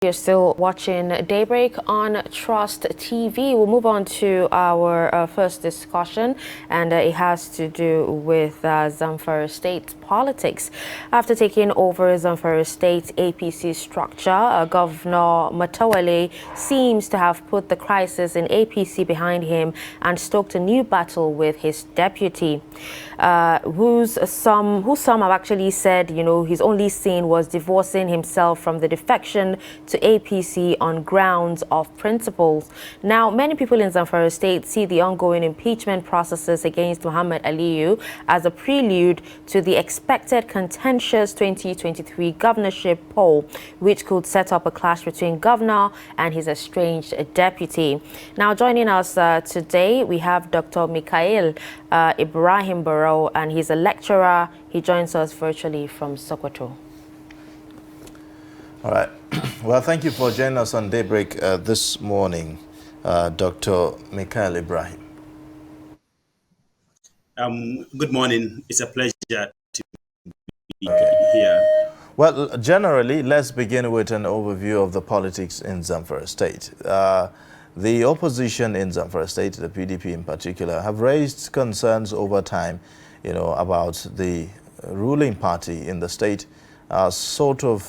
You're still watching Daybreak on Trust TV. We'll move on to our first discussion, and it has to do with Zamfara State politics. After taking over Zamfara State APC structure, Governor Matawale seems to have put the crisis in APC behind him and stoked a new battle with his deputy, who some have actually said, his only sin was divorcing himself from the defection to APC on grounds of principles. Now, many people in Zamfara State see the ongoing impeachment processes against Muhammad Aliyu as a prelude to the expected contentious 2023 governorship poll, which could set up a clash between governor and his estranged deputy. Now, joining us today, we have Dr. Mikhail Ibrahim Barrow, and he's a lecturer. He joins us virtually from Sokoto. All right. Well, thank you for joining us on Daybreak this morning, Dr. Mikhail Ibrahim. Good morning. It's a pleasure to be here. Well, generally, let's begin with an overview of the politics in Zamfara State. The opposition in Zamfara State, the PDP in particular, have raised concerns over time, about the ruling party in the state sort of,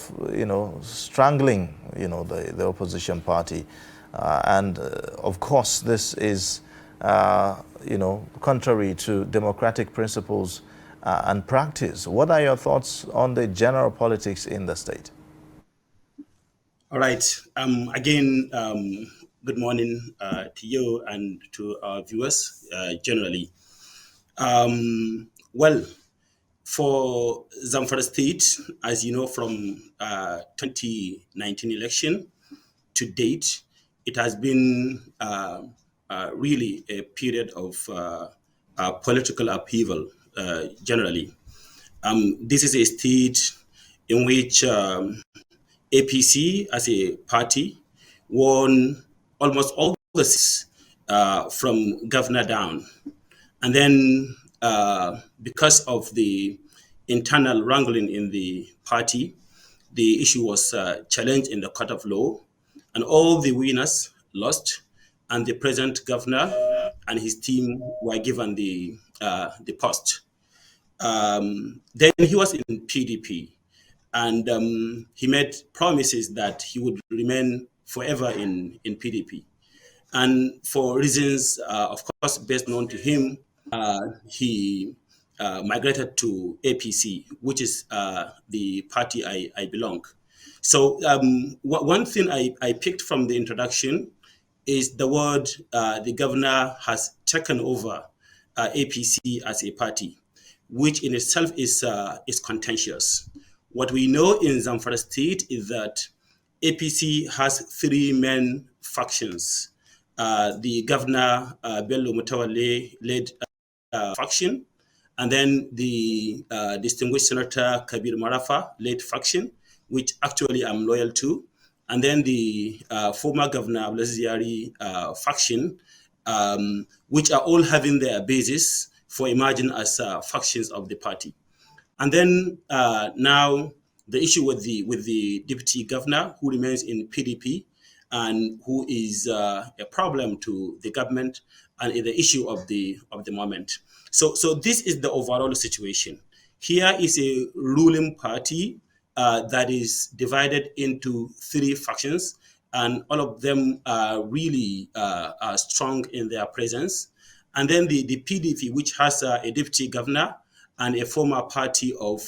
strangling, the opposition party. And of course, this is, contrary to democratic principles and practice. What are your thoughts on the general politics in the state? All right. Again, good morning to you and to our viewers generally. Well, for Zamfara State, as you know, from 2019 election to date, it has been really a period of political upheaval generally. This is a state in which APC as a party won almost all the seats from governor down. And then because of the internal wrangling in the party, the issue was challenged in the court of law, and all the winners lost, and the present governor and his team were given the post. Then he was in PDP, and he made promises that he would remain forever in PDP. And for reasons, of course, best known to him, he migrated to APC, which is the party I belong. So one thing I picked from the introduction is the word the governor has taken over APC as a party, which in itself is contentious. What we know in Zamfara State is that APC has three main factions. The governor, Bello Mutawale, led faction, and then the distinguished Senator Kabir Marafa led faction, which actually I'm loyal to, and then the former governor Abdulaziz Yari faction, which are all having their basis for emerging as factions of the party. And then now the issue with the deputy governor, who remains in PDP and who is a problem to the government and the issue of the moment. So this is the overall situation. Here is a ruling party that is divided into three factions, and all of them are really strong in their presence. And then the PDP, which has a deputy governor and a former party of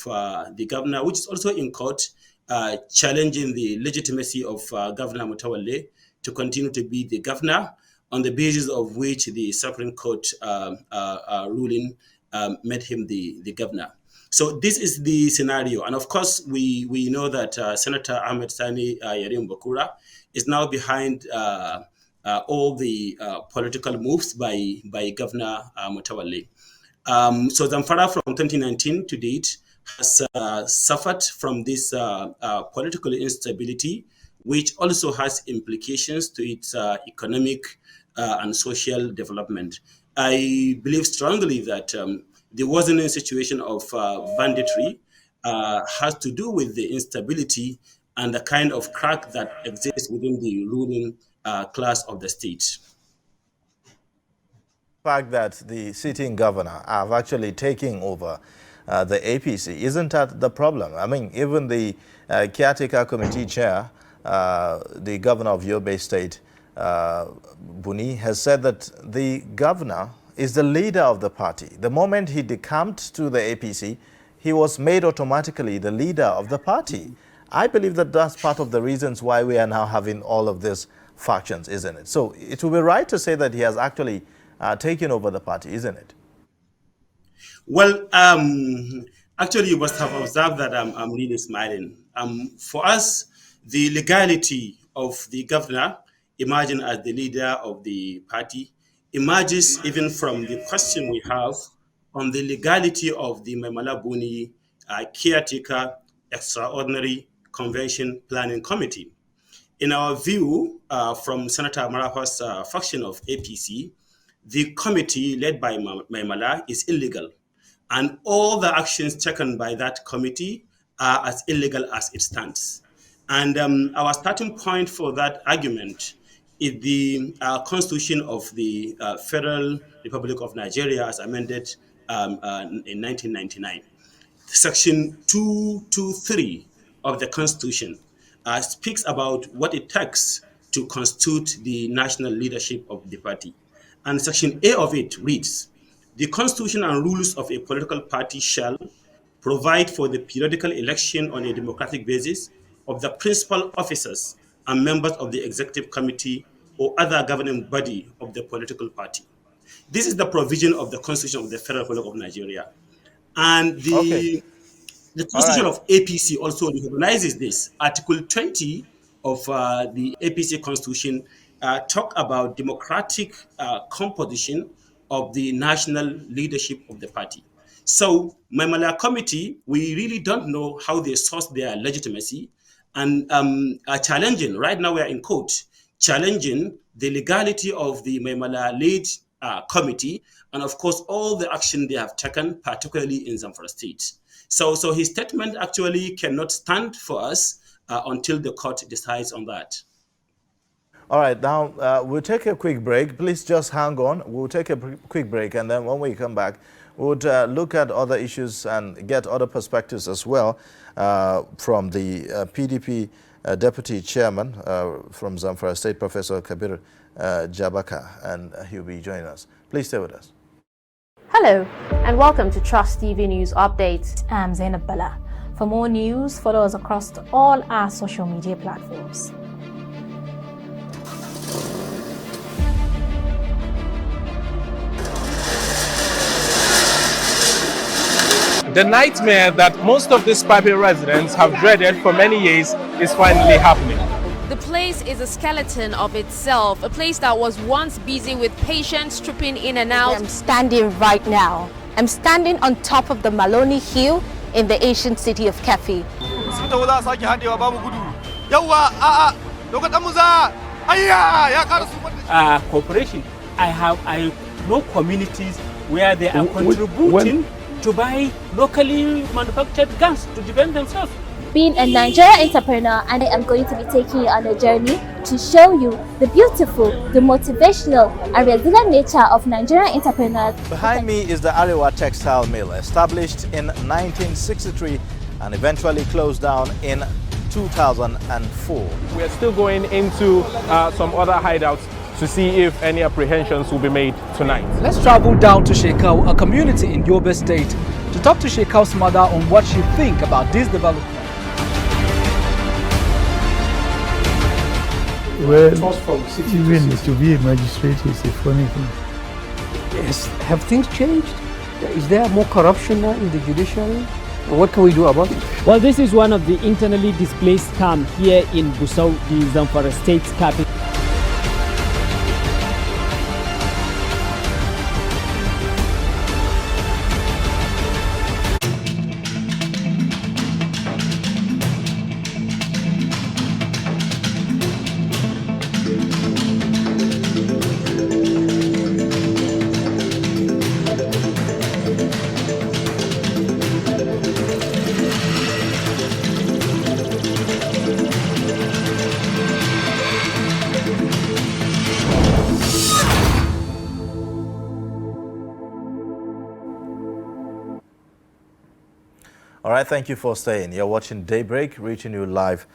the governor, which is also in court, challenging the legitimacy of Governor Mutawale to continue to be the governor, on the basis of which the Supreme Court ruling made him the governor. So this is the scenario. And of course, we know that Senator Ahmed Sani Yarim Bakura is now behind all the political moves by Governor Mutawale. So Zamfara from 2019 to date has suffered from this political instability, which also has implications to its economic and social development. I believe strongly that the worsening situation of banditry has to do with the instability and the kind of crack that exists within the ruling class of the state. Fact that the sitting governor have actually taken over the APC, isn't that the problem? I mean, even the caretaker committee chair, the governor of Yobe State, Buni, has said that the governor is the leader of the party. The moment he decamped to the APC, he was made automatically the leader of the party. I believe that that's part of the reasons why we are now having all of these factions, isn't it? So it would be right to say that he has actually taken over the party, isn't it? Well, actually, you must have observed that I'm really smiling. For us, the legality of the governor, imagine as the leader of the party, emerges even from the question we have on the legality of the Memalabuni Caretaker Extraordinary Convention Planning Committee. In our view, from Senator Marafa's faction of APC, the committee led by Maimala is illegal, and all the actions taken by that committee are as illegal as it stands. And our starting point for that argument is the Constitution of the Federal Republic of Nigeria as amended in 1999. Section 223 of the Constitution speaks about what it takes to constitute the national leadership of the party. And Section A of it reads, the Constitution and rules of a political party shall provide for the periodical election on a democratic basis of the principal officers and members of the executive committee or other governing body of the political party. This is the provision of the Constitution of the Federal Republic of Nigeria. And Okay. the All Constitution right. of APC also recognizes this. Article 20 of the APC Constitution talk about democratic composition of the national leadership of the party. So, Maimala Committee, we really don't know how they source their legitimacy and are challenging. Right now, we are in court challenging the legality of the Maimala lead committee and, of course, all the action they have taken, particularly in Zamfara State. So his statement actually cannot stand for us until the court decides on that. All right, now we'll take a quick break. Please just hang on. We'll take a quick break, and then when we come back, we'll look at other issues and get other perspectives as well from the PDP Deputy Chairman from Zamfara State, Professor Kabir Jabaka, and he'll be joining us. Please stay with us. Hello, and welcome to Trust TV News Updates. I'm Zainab Bala. For more news, follow us across all our social media platforms. The nightmare that most of these Pape residents have dreaded for many years is finally happening. The place is a skeleton of itself, a place that was once busy with patients trooping in and out. I'm standing right now. I'm standing on top of the Maloney Hill in the ancient city of Kefi. Cooperation. I know communities where they are contributing to buy locally manufactured gas to defend themselves. Being a Nigerian entrepreneur, and I am going to be taking you on a journey to show you the beautiful, the motivational and resilient nature of Nigerian entrepreneurs. Behind me is the Arewa Textile Mill, established in 1963 and eventually closed down in 2004. We are still going into some other hideouts to see if any apprehensions will be made tonight. Let's travel down to Shekau, a community in Yobe State, to talk to Shekau's mother on what she thinks about this development. Well, even to be a magistrate is a funny thing. Yes. Have things changed? Is there more corruption now in the judiciary? What can we do about it? Well, this is one of the internally displaced camps here in Gusau, the Zamfara State's capital. All right, thank you for staying. You're watching Daybreak, reaching you live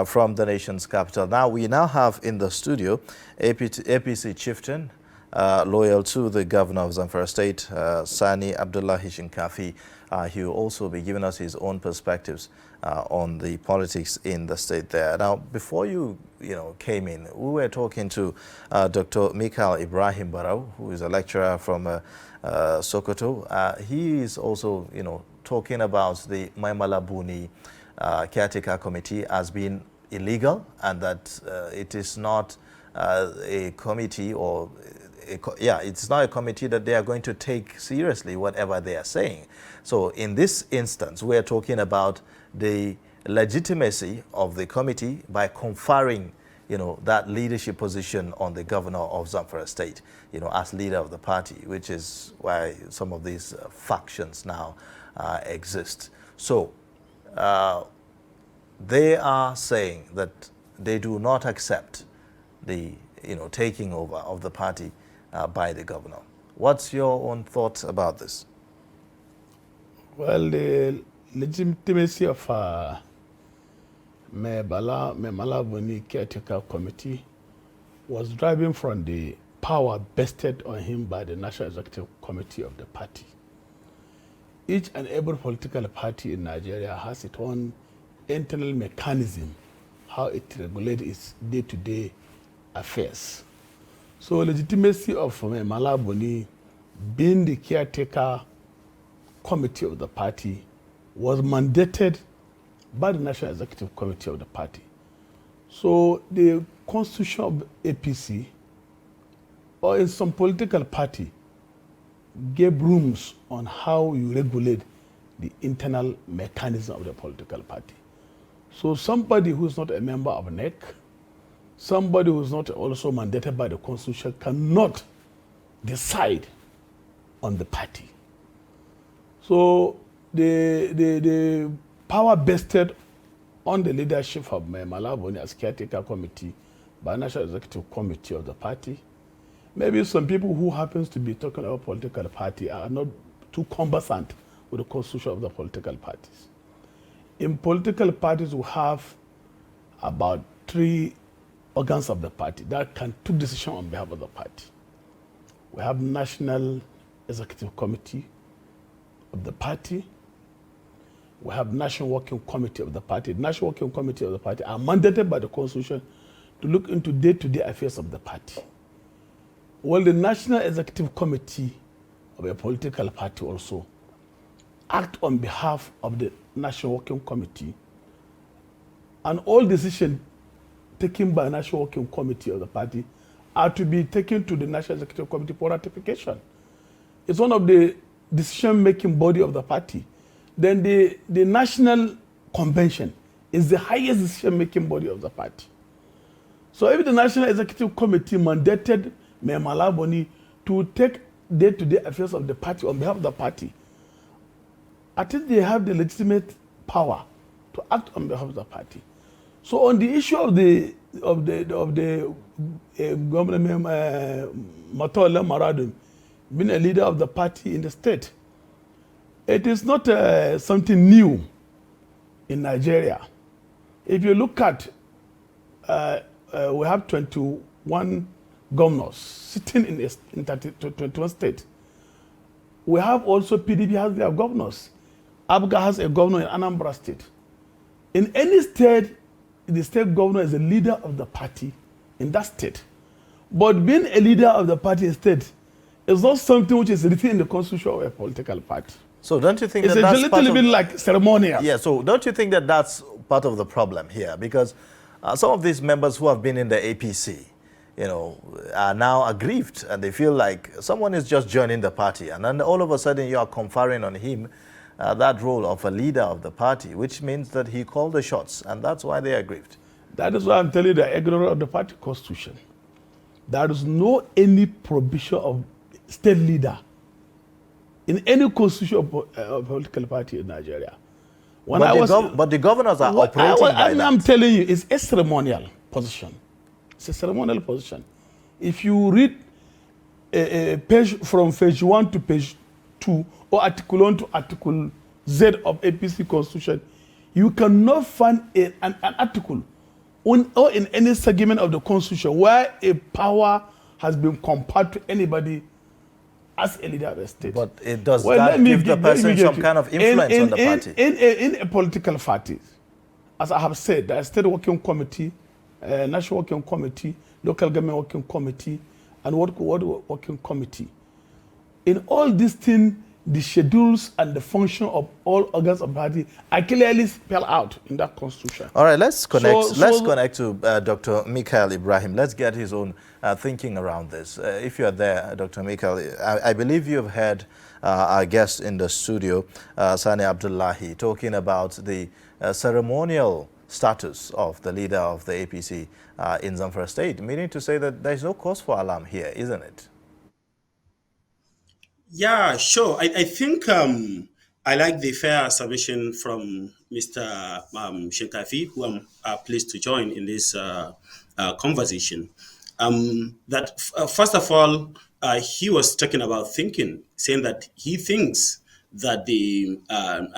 from the nation's capital. Now, we now have in the studio APC chieftain, loyal to the governor of Zamfara State, Sani Abdullahi Shinkafi. He will also be giving us his own perspectives on the politics in the state there. Now, before you came in, we were talking to Dr. Mikhail Ibrahim Barau, who is a lecturer from Sokoto. He is also, talking about the Maimalabuni caretaker committee as being illegal, and that it is not a committee or it's not a committee that they are going to take seriously whatever they are saying. So in this instance, we are talking about the legitimacy of the committee by conferring that leadership position on the governor of Zamfara State, as leader of the party, which is why some of these factions now exist. So they are saying that they do not accept the taking over of the party by the governor. What's your own thoughts about this? Well, the legitimacy of Malabuni caretaker committee was driving from the power vested on him by the National Executive Committee of the party. Each and every political party in Nigeria has its own internal mechanism, how it regulates its day-to-day affairs. So legitimacy of Malabuni being the caretaker committee of the party was mandated by the National Executive Committee of the party. So the constitution of APC, or in some political party, gave rooms on how you regulate the internal mechanism of the political party. So somebody who is not a member of NEC, somebody who is not also mandated by the constitution cannot decide on the party. So the power vested on the leadership of Malabuni as caretaker committee by National Executive Committee of the party. Maybe some people who happens to be talking about political party are not too conversant with the constitution of the political parties. In political parties, we have about 3 organs of the party that can take decisions on behalf of the party. We have National Executive Committee of the party. We have National Working Committee of the party. The National Working Committee of the party are mandated by the constitution to look into day-to-day affairs of the party. Well, the National Executive Committee of a political party also act on behalf of the National Working Committee, and all decisions taken by the National Working Committee of the party are to be taken to the National Executive Committee for ratification. It's one of the decision-making body of the party. Then the National Convention is the highest decision-making body of the party. So if the National Executive Committee mandated Malabuni to take day-to-day affairs of the party on behalf of the party, I think they have the legitimate power to act on behalf of the party. So on the issue of the governor Matola Maradun being a leader of the party in the state, it is not something new in Nigeria. If you look at, we have 21 governors sitting in 21 states. We have also PDP has their governors. ABGA has a governor in Anambra State. In any state, the state governor is a leader of the party in that state. But being a leader of the party in state is not something which is written in the constitution of a political party. So don't you think it's that's a little bit like ceremonial? Yeah, so don't you think that that's part of the problem here? Because some of these members who have been in the APC, are now aggrieved, and they feel like someone is just joining the party, and then all of a sudden you are conferring on him that role of a leader of the party, which means that he called the shots, and that's why they are aggrieved. That is why I'm telling you the ignorance of the party constitution. There is no any provision of state leader in any constitution of a political party in Nigeria. But the governors are operating by that. I'm telling you, it's a ceremonial position. It's a ceremonial position. If you read a page from page 1 to page 2, or article 1 to article Z of APC constitution, you cannot find an article or in any segment of the constitution where a power has been compared to anybody as a leader of a state. But it does that give the person some kind of influence on the party? In a political party, as I have said, there is state working committee, national working committee, local government working committee, and world working committee. In all these things, the schedules and the function of all organs of the party are clearly spelled out in that constitution. All right, let's connect. Let's connect to Dr. Michael Ibrahim. Let's get his own thinking around this. If you are there, Dr. Michael, I believe you have heard our guest in the studio, Sani Abdullahi, talking about the ceremonial status of the leader of the APC in Zamfara State, meaning to say that there is no cause for alarm here, isn't it? Yeah, sure. I think I like the fair submission from Mr. Shinkafi, who I'm pleased to join in this conversation. First of all, he was talking about thinking, saying that he thinks that the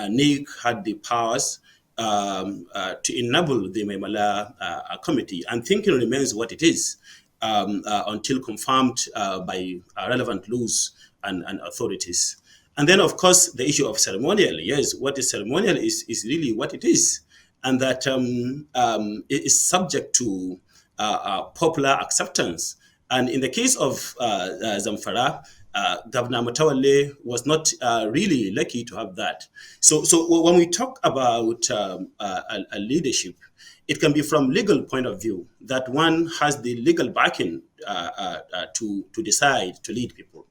NIC had the powers to enable the Maimala committee, and thinking remains what it is until confirmed by relevant laws and authorities. And then, of course, the issue of ceremonial. Yes, what is ceremonial is really what it is, and that it is subject to popular acceptance. And in the case of Zamfara, Governor Matawalle was not really lucky to have that. So when we talk about a leadership, it can be from legal point of view, that one has the legal backing to decide to lead people.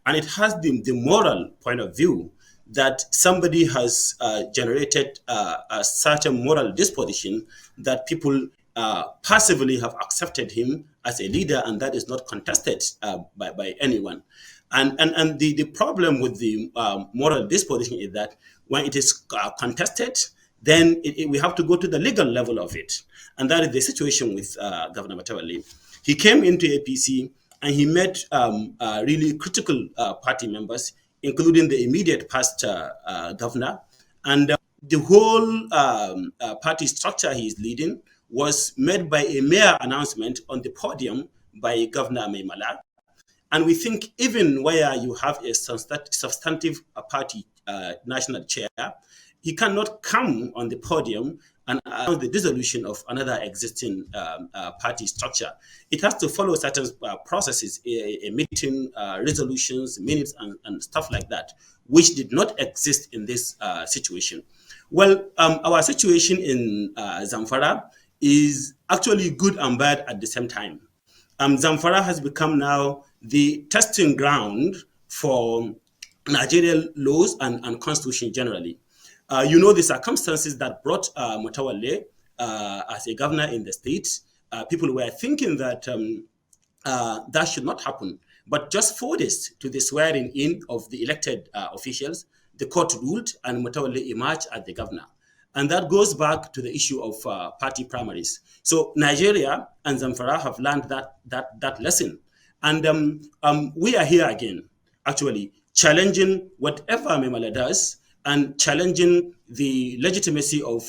And it has the moral point of view that somebody has generated a certain moral disposition that people passively have accepted him as a leader, and that is not contested by anyone. And the problem with the moral disposition is that when it is contested, then we have to go to the legal level of it. And that is the situation with Governor Matawalle. He came into APC and he met really critical party members, including the immediate past governor. And the whole party structure he is leading was made by a mere announcement on the podium by Governor Maimala. And we think even where you have a substantive party national chair, he cannot come on the podium and announce the dissolution of another existing party structure. It has to follow certain processes, a meeting, resolutions, minutes, and stuff like that, which did not exist in this situation. Well, our situation in Zamfara is actually good and bad at the same time. Zamfara has become now the testing ground for Nigerian laws and constitution generally. You know the circumstances that brought Matawalle as a governor in the state. People were thinking that that should not happen. But just 4 days to the swearing in of the elected officials, the court ruled and Matawalle emerged as the governor. And that goes back to the issue of party primaries. So Nigeria and Zamfara have learned that lesson. And we are here again, actually, challenging whatever Maimala does and challenging the legitimacy of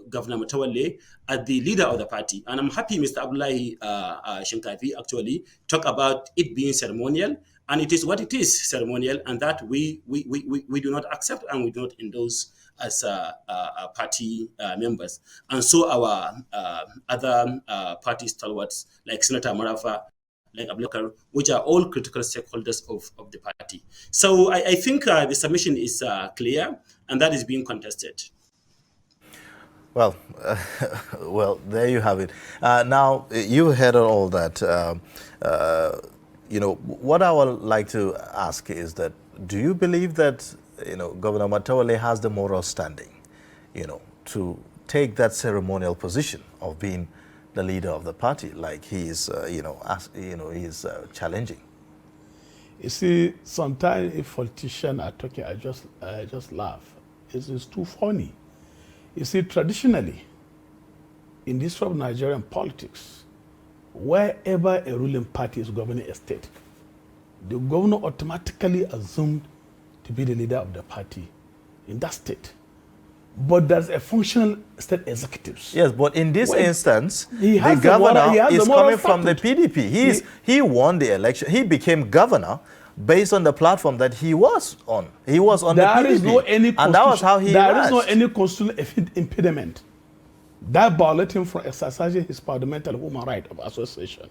Governor Matawalle as the leader of the party. And I'm happy Mr. Abdullahi Shinkafi actually talk about it being ceremonial, and it is what it is, ceremonial, and that we do not accept and we do not endorse as party members. And so our other party stalwarts like Senator Marafa, like Abubakar, which are all critical stakeholders of the party. So I think the submission is clear, and that is being contested. Well, well, there you have it. Now, you heard all that. You know, what I would like to ask is that, do you believe that, you know, Governor Matawalle has the moral standing, you know, to take that ceremonial position of being the leader of the party, like he is, he is challenging? You see, sometimes if politicians are talking, I just laugh. It's too funny. You see, traditionally, in this sort of Nigerian politics, wherever a ruling party is governing a state, the governor automatically assumed to be the leader of the party in that state. But there's a functional state executives. Yes, but in this instance, the governor is coming from the statute. PDP. He won the election. He became governor based on the platform that he was on. He was on the PDP. There is no any and that was how he There emerged. is no any constitutional impediment that barred him from exercising his fundamental human right of association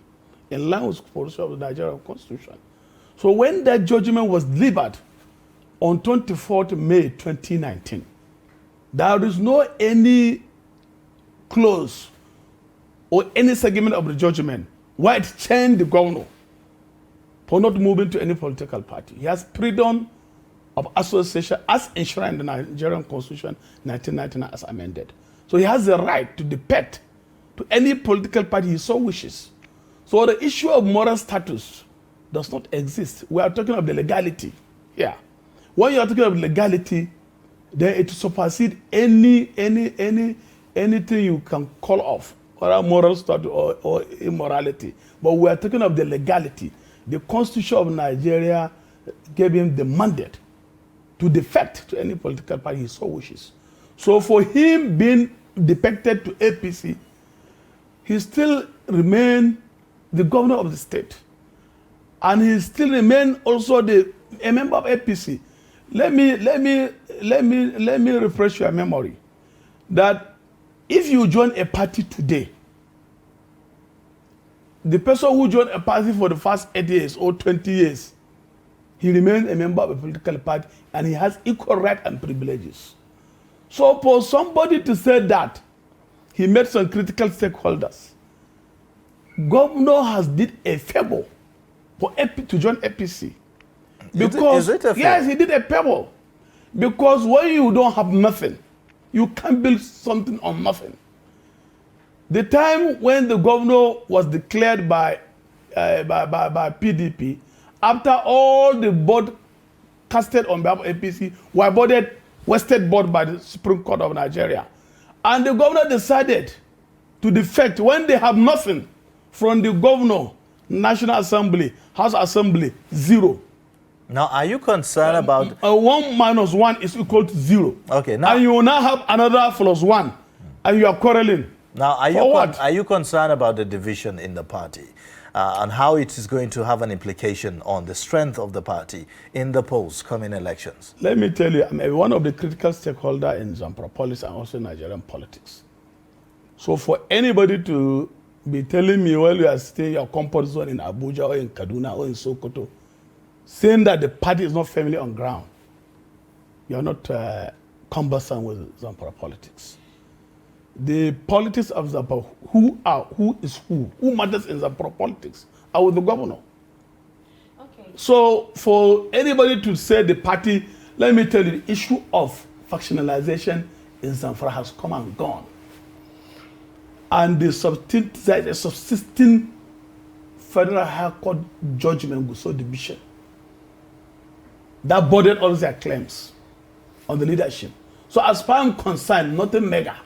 in line with the position of the Nigerian Constitution. So when that judgment was delivered on 24th May 2019, there is no any clause or any segment of the judgment where it changed the governor for not moving to any political party. He has freedom of association as enshrined in the Nigerian Constitution 1999 as amended. So he has the right to defect to any political party he so wishes. So the issue of moral status does not exist. We are talking of the legality here. When you are talking of legality, then it supersedes anything you can call off, or moral status or immorality. But we are talking of the legality. The Constitution of Nigeria gave him the mandate to defect to any political party he so wishes. So for him being defected to APC, he still remain the governor of the state. And he still remain also a member of APC. Let me refresh your memory that if you join a party today, the person who joined a party for the first 8 years or 20 years, he remains a member of a political party and he has equal rights and privileges. So for somebody to say that he met some critical stakeholders, governor has did a favor for to join APC. Because, is it a favor? Yes, he did a favor. Because when you don't have nothing, you can't build something on nothing. The time when the governor was declared by PDP, after all the board casted on behalf of APC were wasted board by the Supreme Court of Nigeria. And the governor decided to defect when they have nothing from the governor, National Assembly, House Assembly, 0. Now, are you concerned about... 1 minus 1 is equal to 0. Okay, now... And you will now have another plus 1, and you are quarreling. Now, are you concerned about the division in the party and how it is going to have an implication on the strength of the party in the post-coming elections? Let me tell you, I'm one of the critical stakeholders in Zamfara politics and also Nigerian politics. So for anybody to be telling me while you are staying your comfort zone in Abuja or in Kaduna or in Sokoto, saying that the party is not firmly on ground, you are not cumbersome with Zamfara politics. The politics of Zamfara, who matters in Zamfara politics, are with the governor. Okay. So for anybody to say the party, let me tell you, the issue of factionalization in Zamfara has come and gone. And the subsisting Federal High Court judgment Gusau division that bordered all their claims on the leadership. So as far as I'm concerned, nothing mega.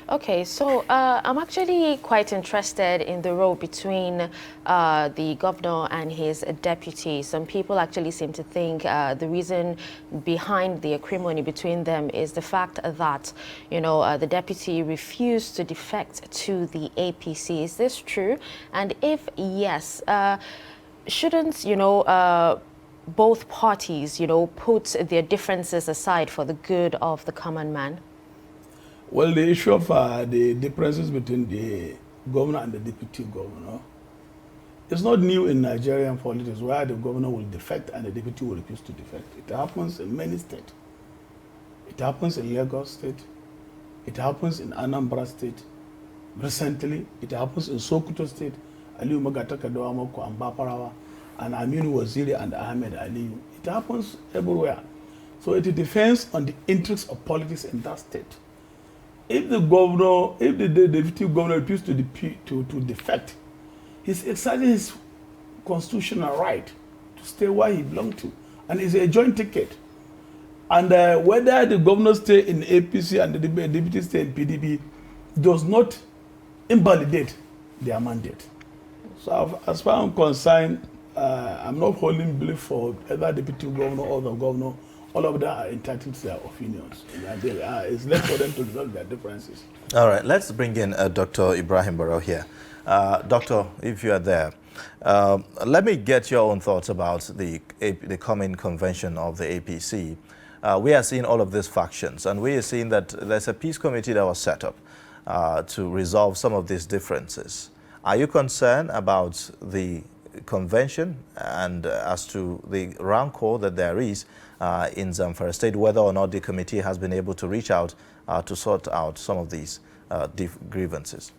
Okay, so I'm actually quite interested in the role between the governor and his deputy. Some people actually seem to think the reason behind the acrimony between them is the fact that, the deputy refused to defect to the APC. Is this true? And if yes, shouldn't, both parties, put their differences aside for the good of the common man? Well, the issue of the differences between the governor and the deputy governor is not new in Nigerian politics, where the governor will defect and the deputy will refuse to defect. It happens in many states. It happens in Lagos State. It happens in Anambra State. Recently, it happens in Sokoto State. Aliyu Magataka Dawamoko and Baparawa, and Aminu Waziri and Ahmed Aliyu. It happens everywhere. So it depends on the interests of politics in that state. If the deputy governor refuses to defect, he's exercising his constitutional right to stay where he belongs to. And it's a joint ticket. And whether the governor stay in APC and the deputy stay in PDP does not invalidate their mandate. So as far as I'm concerned, I'm not holding belief for either deputy governor or the governor All of them are entitled to their opinions, and it's left for them to resolve their differences. All right, let's bring in Dr. Ibrahim Barrow here. Doctor, if you are there, let me get your own thoughts about the coming convention of the APC. We are seeing all of these factions, and we are seeing that there's a peace committee that was set up to resolve some of these differences. Are you concerned about the convention and as to the rancor that there is in Zamfara State, whether or not the committee has been able to reach out to sort out some of these grievances?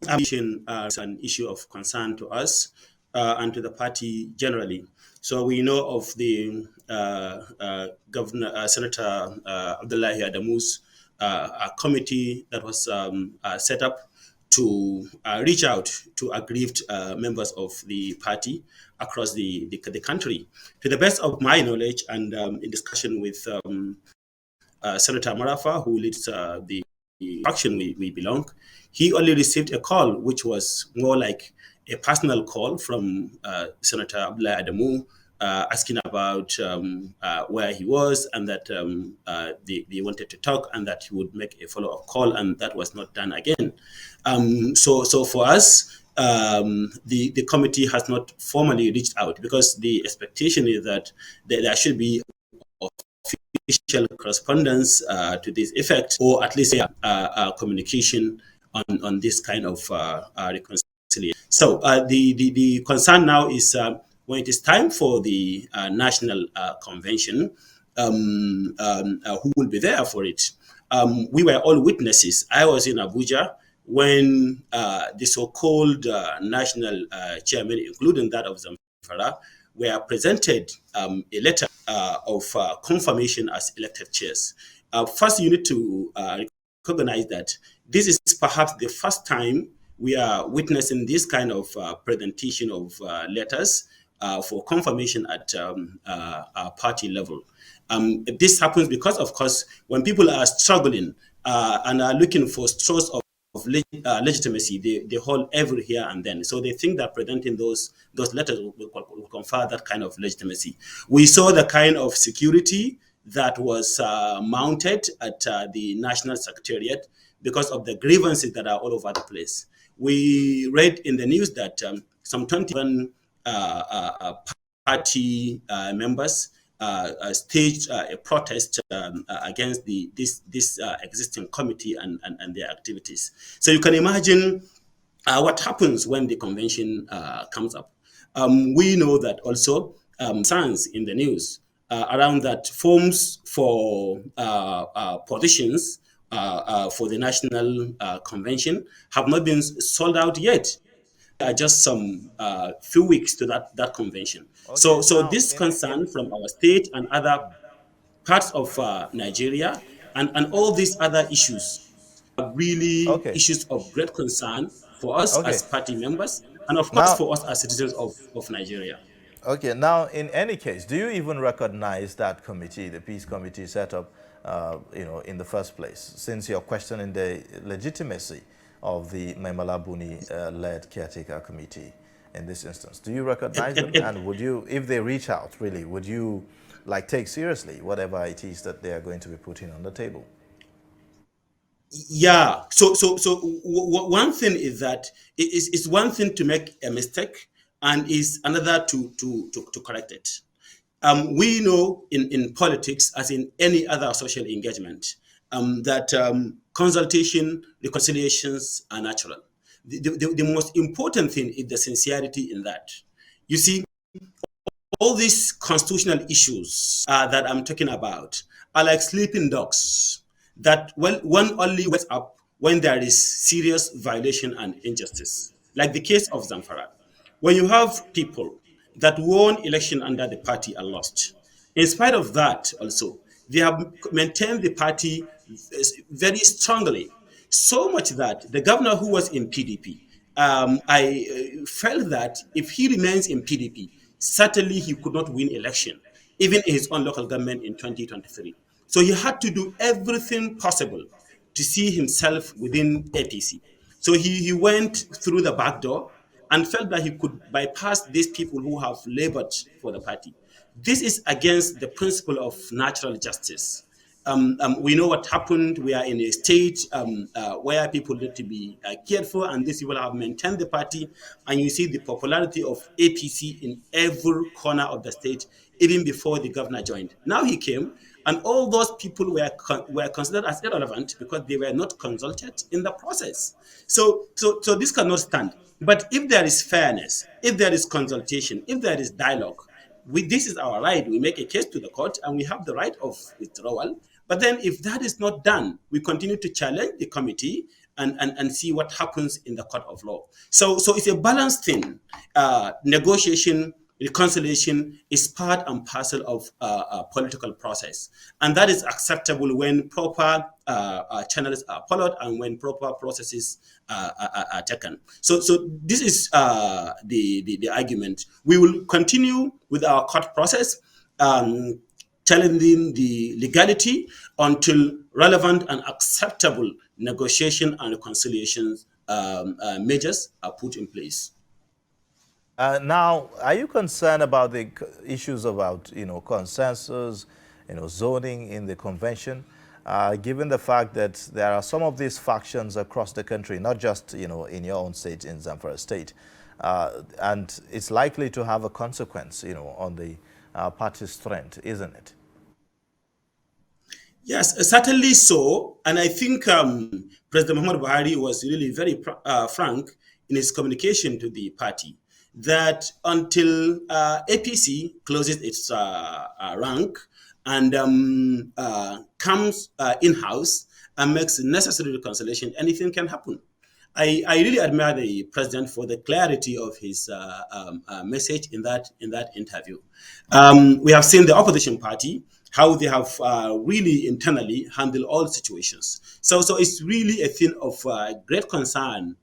Is an issue of concern to us and to the party generally. So we know of the Governor Senator Abdullahi Adamu's committee that was set up to reach out to aggrieved members of the party across the country. To the best of my knowledge and in discussion with Senator Marafa, who leads the faction we belong, he only received a call, which was more like a personal call from Senator Abdullah Adamu, asking about where he was and that they wanted to talk and that he would make a follow-up call, and that was not done again. So for us, the committee has not formally reached out because the expectation is that there should be official correspondence to this effect, or at least communication on this kind of reconciliation. So the concern now is when it is time for the national convention, who will be there for it? We were all witnesses. I was in Abuja when the so-called national chairman, including that of Zamfara, were presented a letter of confirmation as elected chairs. First, you need to recognize that this is perhaps the first time we are witnessing this kind of presentation of letters for confirmation at party level. This happens because, of course, when people are struggling and are looking for straws of legitimacy, they hold every here and then. So they think that presenting those letters will confer that kind of legitimacy. We saw the kind of security that was mounted at the National Secretariat because of the grievances that are all over the place. We read in the news that some 21 party members staged a protest against this existing committee and their activities. So you can imagine what happens when the convention comes up. We know that also concerns in the news around that forms for positions for the national convention have not been sold out yet. Just some few weeks to that convention. Okay, so this concern from our state and other parts of Nigeria and all these other issues are really issues of great concern for us as party members and of course for us as citizens of Nigeria. Okay, now in any case, do you even recognize that committee, the peace committee set up, in the first place, since you're questioning the legitimacy of the Maimala Buni-led caretaker committee in this instance? Do you recognize them? And would you, if they reach out, really, would you take seriously whatever it is that they are going to be putting on the table? Yeah. So one thing is that it's one thing to make a mistake, and is another to correct it. We know in politics, as in any other social engagement, that consultation, reconciliations are natural. The most important thing is the sincerity in that. You see, all these constitutional issues that I'm talking about are like sleeping dogs that one only wakes up when there is serious violation and injustice, like the case of Zamfara. When you have people that won election under the party and lost, in spite of that also, they have maintained the party very strongly, so much that the governor who was in PDP, I felt that if he remains in PDP, certainly he could not win election, even in his own local government in 2023. So he had to do everything possible to see himself within APC. So he went through the back door and felt that he could bypass these people who have labored for the party. This is against the principle of natural justice. We know what happened. We are in a state where people need to be cared for, and these people have maintained the party. And you see the popularity of APC in every corner of the state, even before the governor joined. Now he came, and all those people were considered as irrelevant because they were not consulted in the process. So this cannot stand. But if there is fairness, if there is consultation, if there is dialogue, this is our right. We make a case to the court and we have the right of withdrawal. But then if that is not done, we continue to challenge the committee and see what happens in the court of law. So it's a balanced thing. Negotiation, reconciliation is part and parcel of a political process. And that is acceptable when proper channels are followed and when proper processes are taken. So this is the argument. We will continue with our court process, challenging the legality until relevant and acceptable negotiation and reconciliation measures are put in place. Now, are you concerned about the issues about, consensus, zoning in the convention, given the fact that there are some of these factions across the country, not just, in your own state, in Zamfara state, and it's likely to have a consequence, on the party's strength, isn't it? Yes, certainly so. And I think President Muhammad Buhari was really very frank in his communication to the party that until APC closes its rank and comes in-house and makes necessary reconciliation, anything can happen. I really admire the president for the clarity of his message in that interview. We have seen the opposition party, how they have really internally handled all situations. So it's really a thing of great concern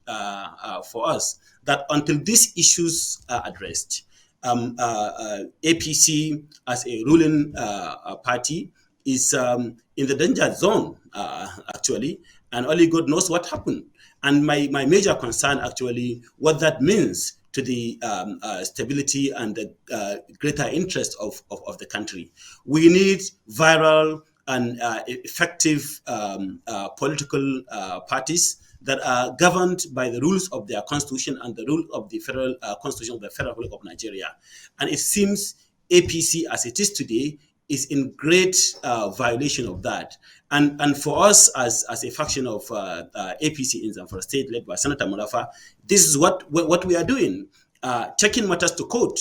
for us that until these issues are addressed, APC as a ruling party is in the danger zone, actually, and only God knows what happened. And my major concern, actually, what that means to the stability and the greater interest of the country. We need viral and effective political parties that are governed by the rules of their constitution and the rule of the federal constitution of the Federal Republic of Nigeria. And it seems APC, as it is today, is in great violation of that. And for us as a faction of APC in Zamfara State, led by Senator Murafa, this is what we are doing, taking matters to court.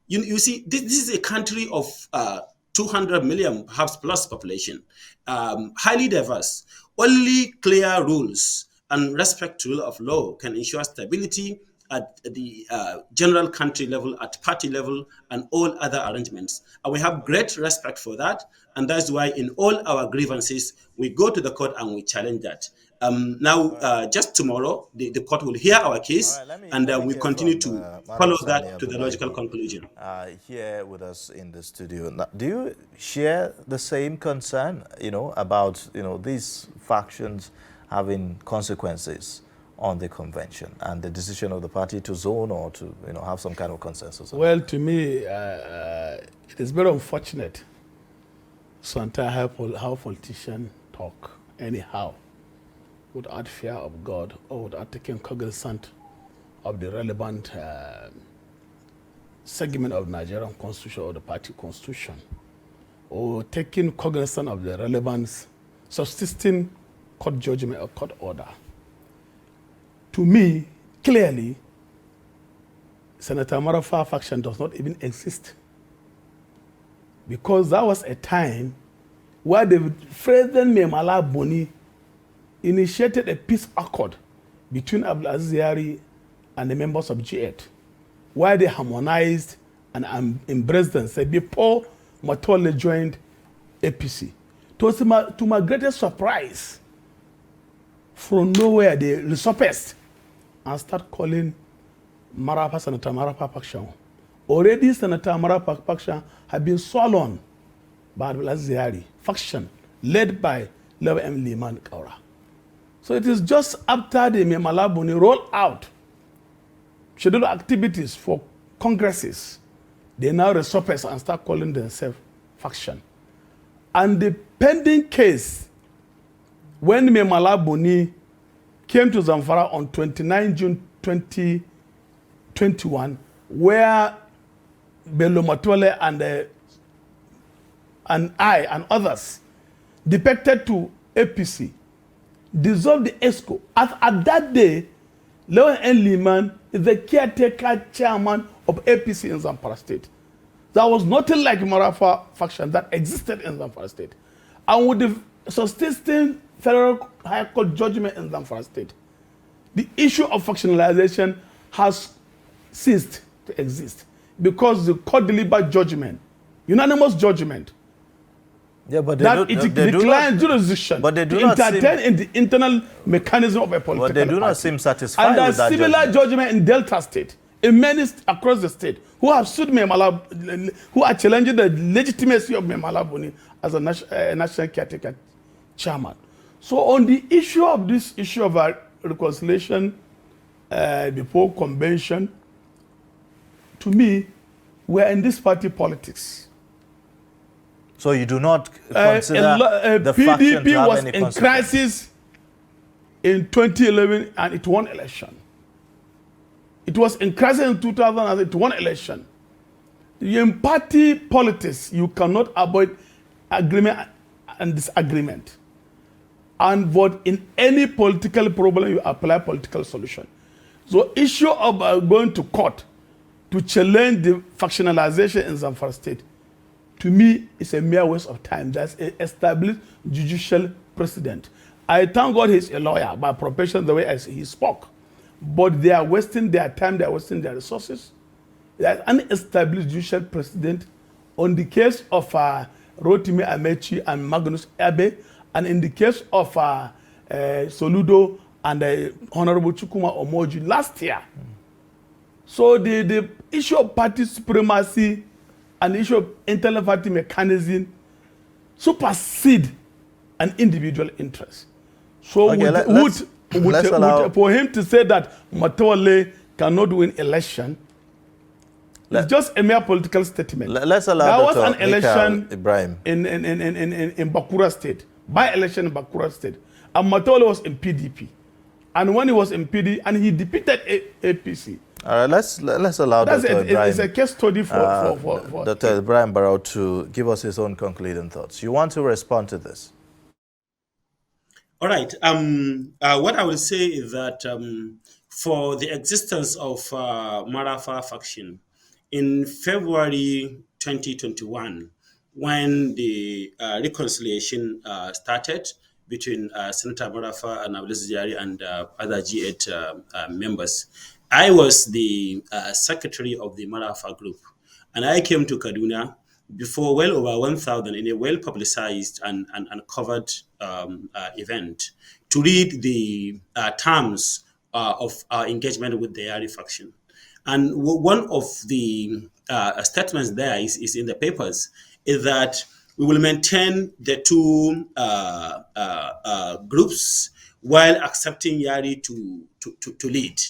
You see, this is a country of 200 million, perhaps plus population, highly diverse. Only clear rules and respect to rule of law can ensure stability at the general country level, at party level, and all other arrangements. And we have great respect for that. And that's why in all our grievances, we go to the court and we challenge that. Just tomorrow, the court will hear our case, and we continue to follow that to the logical conclusion. Here with us in the studio. Now, do you share the same concern, about, these factions having consequences on the convention and the decision of the party to zone or to, have some kind of consensus? Well, to me, it is very unfortunate sometimes how politicians talk anyhow, without fear of God or without taking cognizance of the relevant segment of Nigerian constitution or the party constitution, or taking cognizance of the relevance, subsisting court judgment or court order. To me, clearly, Senator Marafa faction does not even exist. Because that was a time where the President Memala Boni initiated a peace accord between Abdulaziz Yari and the members of G8, where they harmonized and embraced themselves before Matole joined APC. To my greatest surprise, from nowhere they resurfaced and start calling Senator Marafa faction. Already Senator Marafa faction had been swallowed by Abdulaziz Yari faction led by Lewa M. Liman Kaura. So it is just after the Memala Boni rolled out schedule activities for congresses, they now resurface and start calling themselves faction. And the pending case, when Memala Boni came to Zamfara on 29 June 2021, where Bello Matole and I and others defected to APC, dissolved the ESCO. At that day, Leon N. Liman is the caretaker chairman of APC in Zamfara State. There was nothing like Marafa faction that existed in Zamfara State. And with the subsisting federal high court judgment in Zamfara State, the issue of factionalization has ceased to exist because the court delivered judgment, unanimous judgment, yeah, but that it declines jurisdiction but they do to not entertain in the internal mechanism of a political But they do not party. seem satisfied And with that there's similar judgment in Delta State, in many across the state, who have sued Memala, who are challenging the legitimacy of Memala Boni as a national caretaker chairman. So on the issue of this issue of reconciliation before convention, to me, we're in this party politics. So you do not consider the faction to PDP have was any in consequence? crisis in 2011 and it won election. It was in crisis in 2000 and it won election. In party politics, you cannot avoid agreement and disagreement. And but in any political problem, you apply political solution. So issue of going to court to challenge the factionalization in Zamfara State, to me, it's a mere waste of time. That's an established judicial precedent. I thank God he's a lawyer by profession, the way he spoke. But they are wasting their time, they are wasting their resources. There's an established judicial precedent on the case of Rotimi Amechi and Magnus Abe, and in the case of Soludo and Honorable Chukuma Omoji last year. So the issue of party supremacy and the issue of internal party mechanism supersede an individual interest. So Okay, for him to say that Matole cannot win election, it's just a mere political statement. Let's allow there was Dr. an election Ibrahim in Bakura State, by-election in Bakura State, and Matole was in PDP. And when he was in PDP, and he defeated APC. All right, let's allow Dr. Ibrahim. It's a case study for Dr. Ibrahim Barrow to give us his own concluding thoughts. You want to respond to this? All right. What I will say is that for the existence of Marafa faction in February 2021, when the reconciliation started between Senator Marafa and Abdulaziz Diari and other G8 members, I was the secretary of the Marafa group, and I came to Kaduna before well over 1,000 in a well-publicized and covered event to read the terms of our engagement with the Yari faction. And one of the statements there is in the papers, is that we will maintain the two groups while accepting Yari to lead,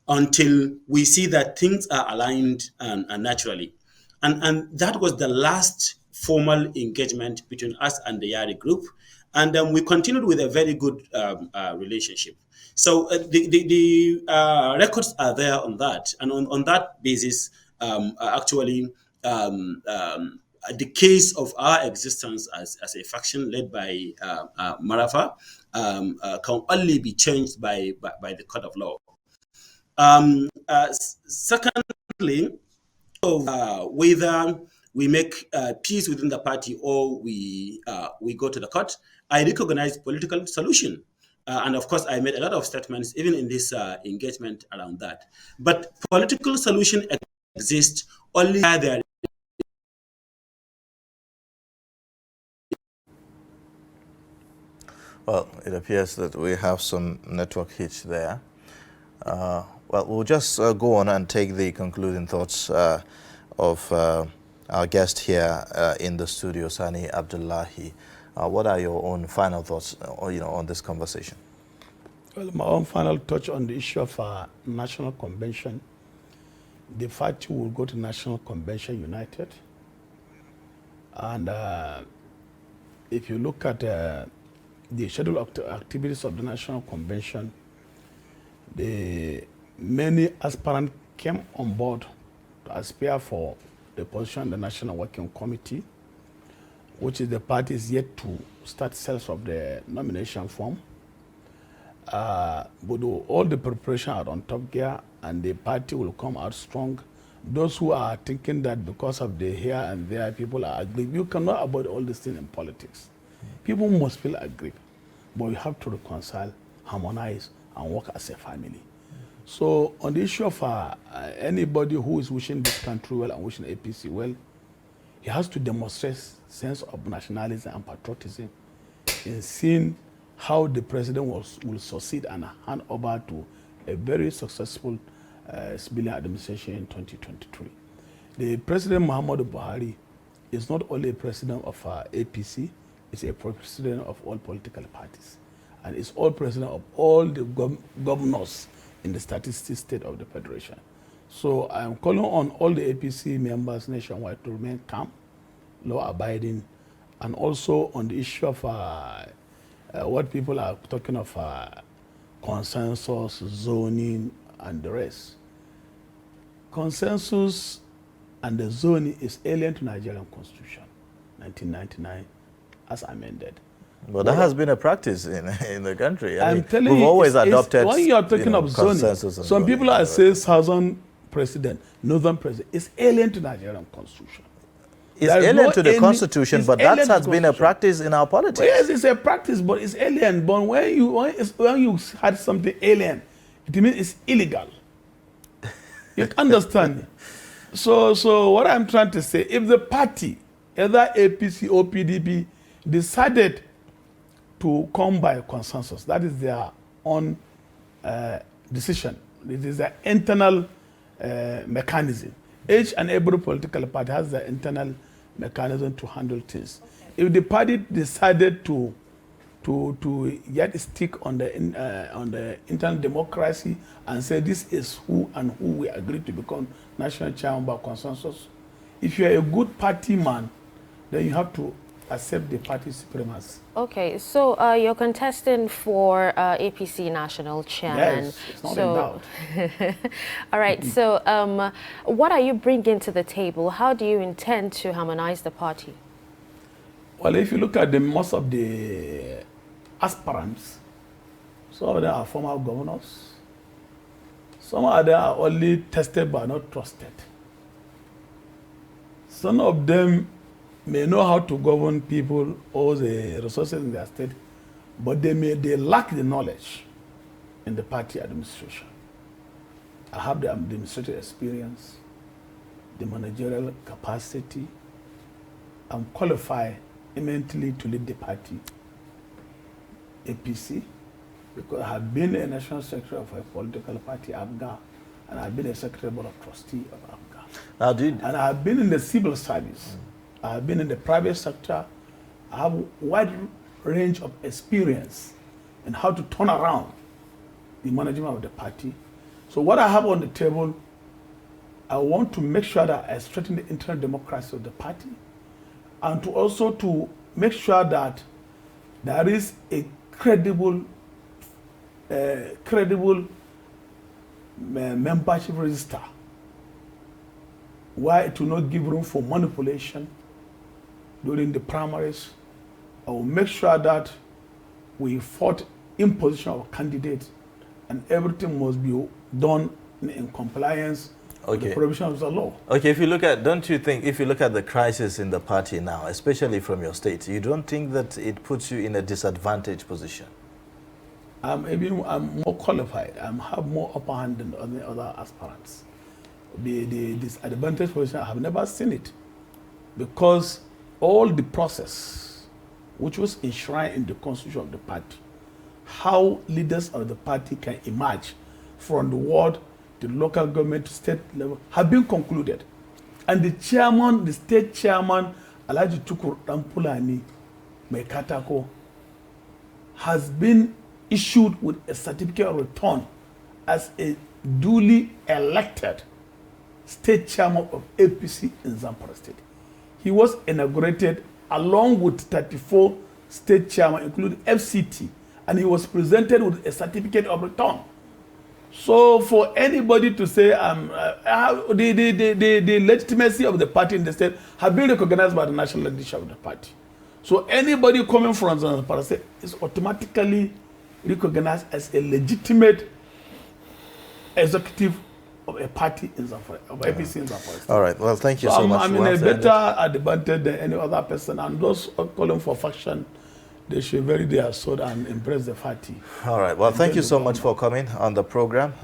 until we see that things are aligned and naturally. And that was the last formal engagement between us and the Yari group. And we continued with a very good relationship. So the records are there on that. And on that basis, the case of our existence as a faction led by Marafa can only be changed by the court of law. Secondly, whether we make peace within the party or we go to the court, I recognize political solution. And of course, I made a lot of statements, even in this engagement around that. But political solution exists only where there. Well, it appears that we have some network hitch there. Well, we'll just go on and take the concluding thoughts of our guest here in the studio, Sani Abdullahi. What are your own final thoughts, on this conversation? Well, my own final touch on the issue of national convention the party will go to National Convention united. And if you look at the schedule of activities of the National Convention, the many aspirants came on board to aspire for the position of the National Working Committee, which is the party is yet to start sales of the nomination form. But all the preparation are on top gear, and the party will come out strong. Those who are thinking that because of the here and there, people are aggrieved, you cannot avoid all these things in politics. People must feel aggrieved, but you have to reconcile, harmonize, and work as a family. So on the issue of anybody who is wishing this country well and wishing APC well, he has to demonstrate sense of nationalism and patriotism in seeing how the president will succeed and hand over to a very successful civilian administration in 2023. The President Muhammadu Buhari is not only a president of APC, he's a president of all political parties. And it's all president of all the governors in the statistics state of the Federation. So I'm calling on all the APC members nationwide to remain calm, law-abiding, and also on the issue of what people are talking of consensus, zoning, and the rest. Consensus and the zoning is alien to Nigerian Constitution, 1999, as amended. But that has been a practice in the country. I'm telling you, we've always adopted. When you are talking of zoning, some people are saying southern president, northern president. It's alien to Nigerian Constitution. It's alien to the Constitution, but that has been a practice in our politics. Well, yes, it's a practice, but it's alien. But when you had something alien, it means it's illegal. You understand? So what I'm trying to say, if the party, either APC or PDP, decided to come by consensus, that is their own decision. It is an internal mechanism. Each and every political party has their internal mechanism to handle things. If the party decided to yet stick on the internal democracy and say this is who we agree to become national chairman by consensus, if you are a good party man, then you have to accept the party supremacy. Okay, so you're contesting for APC national chairman. Yes, it's not in doubt. All right, so what are you bringing to the table? How do you intend to harmonize the party? Well, if you look at most of the aspirants, some of them are former governors. Some of them are only tested but not trusted. Some of them may know how to govern people or the resources in their state, but they lack the knowledge in the party administration. I have the administrative experience, the managerial capacity. I'm qualified immensely to lead the party, APC, because I have been a national secretary of a political party, ABGA, and I've been a secretary board of trustee of ABGA. And I have been in the civil service. I have been in the private sector. I have a wide range of experience in how to turn around the management of the party. So what I have on the table, I want to make sure that I strengthen the internal democracy of the party, and to also to make sure that there is a credible membership register, where it will not give room for manipulation during the primaries. I will make sure that we fought imposition of candidates, and everything must be done in compliance with the provisions of the law. Okay, if you look at, don't you think, if you look at the crisis in the party now, especially from your state, you don't think that it puts you in a disadvantaged position? I'm more qualified. I have more upper hand than the other aspirants. The disadvantaged position, I have never seen it, because all the process which was enshrined in the constitution of the party, how leaders of the party can emerge from the ward, the local government, to state level, have been concluded. And the chairman, the state chairman, Alhaji Tukur Dampulani Mekatako, has been issued with a certificate of return as a duly elected state chairman of APC in Zamfara State. He was inaugurated along with 34 state chairmen, including FCT, and he was presented with a certificate of return. So for anybody to say the legitimacy of the party in the state have been recognized by the national leadership of the party. So anybody coming from Zamfara State is automatically recognized as a legitimate executive of a party in Zamfara, of APC in Zamfara State. All right. Well, thank you so much. I'm in a better advantage than any other person, and those calling for faction, they should bury their sword and embrace the party. All right. Well, thank you so much for coming on the program.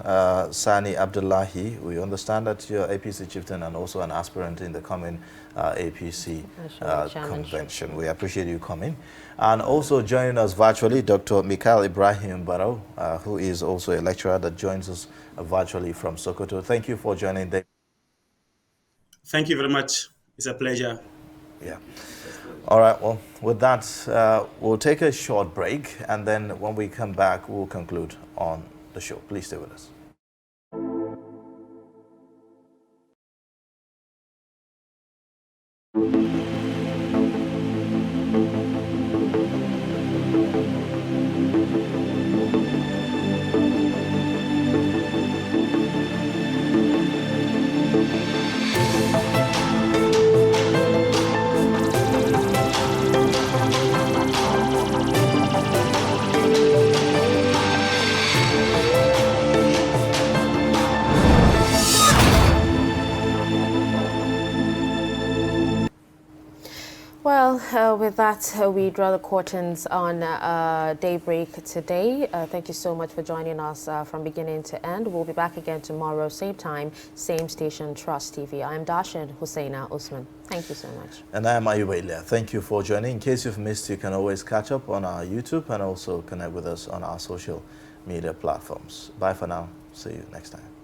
Sani Abdullahi, we understand that you're APC chieftain and also an aspirant in the coming APC convention. We appreciate you coming. And also joining us virtually, Dr. Mikhail Ibrahim Barrow, who is also a lecturer that joins us virtually from Sokoto. Thank you for joining. Thank you very much. It's a pleasure. Yeah. All right, well, with that, we'll take a short break, and then when we come back, we'll conclude on the show. Please stay with us. Well, with that, we draw the curtains on Daybreak today. Thank you so much for joining us from beginning to end. We'll be back again tomorrow, same time, same station, Trust TV. I'm Dashin Husseina Usman. Thank you so much. And I am Ayuba Ilya. Thank you for joining. In case you've missed, you can always catch up on our YouTube and also connect with us on our social media platforms. Bye for now. See you next time.